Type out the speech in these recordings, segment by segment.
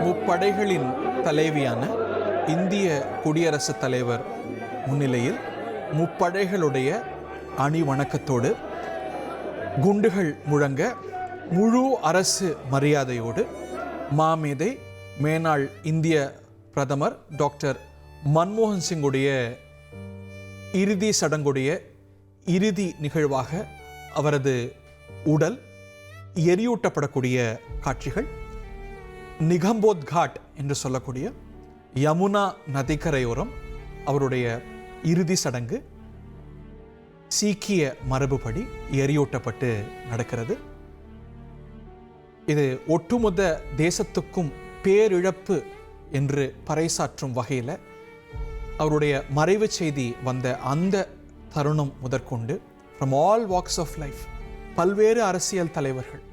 முப்படைகளின் தலைவியான இந்திய குடியரசுத் தலைவர் முன்னிலையில் முப்படைகளுடைய அணி வணக்கத்தோடு குண்டுகள் முழங்க முழு அரசு மரியாதையோடு மாமேதை மேனாள் இந்திய பிரதமர் டாக்டர் மன்மோகன் சிங்குடைய இறுதி சடங்குடைய இறுதி நிகழ்வாக அவரது உடல் எரியூட்டப்படக்கூடிய காட்சிகள் நிகம்போத் காட் என்று சொல்லக்கூடிய யமுனா நதிக்கரையோரம் அவருடைய இறுதி சடங்கு சீக்கிய மரபுப்படி எரியூட்டப்பட்டு நடக்கிறது. இது ஒட்டுமொத்த தேசத்துக்கும் பேரிழப்பு என்று பறைசாற்றும் வகையில் அவருடைய மறைவு செய்தி வந்த அந்த தருணம் முதற்கொண்டு from all walks of life பல்வேறு அரசியல் தலைவர்கள்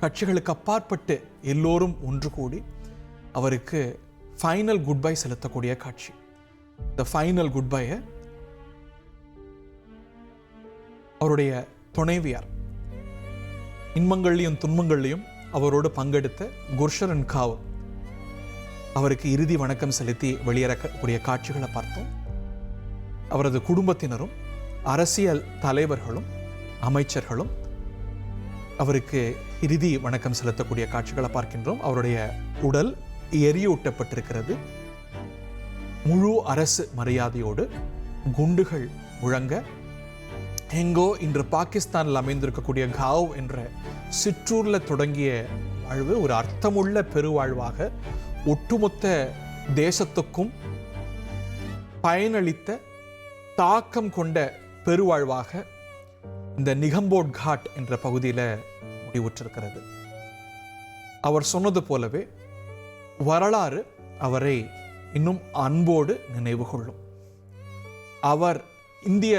கட்சிகளுக்கு அப்பாற்பட்டு எல்லோரும் ஒன்று கூடி அவருக்கு ஃபைனல் குட் பை செலுத்தக்கூடிய காட்சி. இந்த ஃபைனல் குட் பையை அவருடைய துணைவியார் இன்பங்கள்லையும் துன்பங்கள்லையும் அவரோடு பங்கெடுத்த குர்ஷரன் காவ் அவருக்கு இறுதி வணக்கம் செலுத்தி வெளியேறக்கூடிய காட்சிகளை பார்த்தோம். அவரது குடும்பத்தினரும் அரசியல் தலைவர்களும் அமைச்சர்களும் அவருக்கு இறுதி வணக்கம் செலுத்தக்கூடிய காட்சிகளை பார்க்கின்றோம். அவருடைய உடல் எரியூட்டப்பட்டிருக்கிறது. முழு அரசு மரியாதையோடு குண்டுகள் முழங்க எங்கோ இன்று பாகிஸ்தானில் அமைந்திருக்கக்கூடிய காவ் என்ற சிற்றூரில் தொடங்கிய வாழ்வு ஒரு அர்த்தமுள்ள பெருவாழ்வாக ஒட்டுமொத்த தேசத்துக்கும் பயனளித்த தாக்கம் கொண்ட பெருவாழ்வாக இந்த நிகம்போட் காட் என்ற பகுதியில் முடிவுற்றிருக்கிறது. அவர் சொன்னது போலவே வரலாறு அவரை இன்னும் அன்போடு நினைவு கொள்ளும். அவர் இந்திய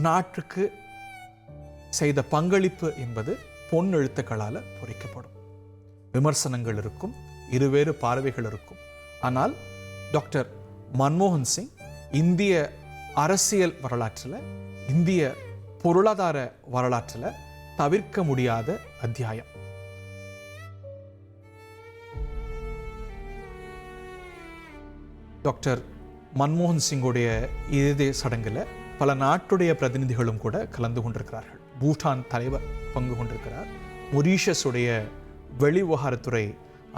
நாட்டுக்கு செய்த பங்களிப்பு என்பது பொன் எழுத்துக்களால் பொறிக்கப்படும். விமர்சனங்கள் இருக்கும், இருவேறு பார்வைகள் இருக்கும். ஆனால் டாக்டர் மன்மோகன் சிங் இந்திய அரசியல் வரலாற்றில், இந்திய பொருளாதார வரலாற்றில் தவிர்க்க முடியாத அத்தியாயம். டாக்டர் மன்மோகன் சிங்குடைய இறுதி சடங்கில் பல நாட்டுடைய பிரதிநிதிகளும் கூட கலந்து கொண்டிருக்கிறார்கள். பூட்டான் தலைவர் பங்கு கொண்டிருக்கிறார். மொரீஷியஸுடைய வெளிவிவகாரத்துறை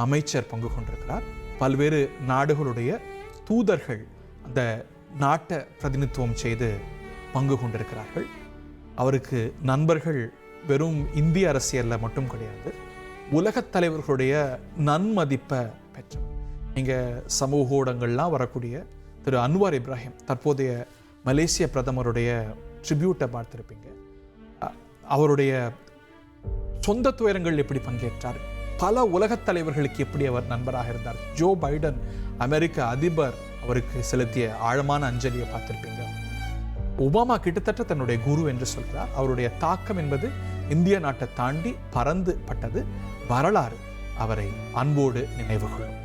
அமைச்சர் பங்கு கொண்டிருக்கிறார். பல்வேறு நாடுகளுடைய தூதர்கள் அந்த நாட்டை பிரதிநிதித்துவம் செய்து பங்கு கொண்டிருக்கிறார்கள். அவருக்கு நண்பர்கள் வெறும் இந்திய அரசியலில் மட்டும் கிடையாது, உலகத் தலைவர்களுடைய நன்மதிப்பை பெற்றவர். நீங்கள் சமூக ஊடகங்கள்லாம் வரக்கூடிய திரு அன்வார் இப்ராஹிம், தற்போதைய மலேசிய பிரதமருடைய ட்ரிபியூட்டை பார்த்துருப்பீங்க. அவருடைய சொந்த துயரங்கள் எப்படி பங்கேற்றார், பல உலகத் தலைவர்களுக்கு எப்படி அவர் நண்பராக இருந்தார். ஜோ பைடன் அமெரிக்க அதிபர் அவருக்கு செலுத்திய ஆழமான அஞ்சலியை பார்த்துருப்பீங்க. ஒபாமா கிட்டத்தட்ட தன்னுடைய குரு என்று சொல்கிறார். அவருடைய தாக்கம் என்பது இந்திய நாட்டை தாண்டி பறந்து பட்டது. வரலாறு அவரை அன்போடு நினைவு கொள்ளும்.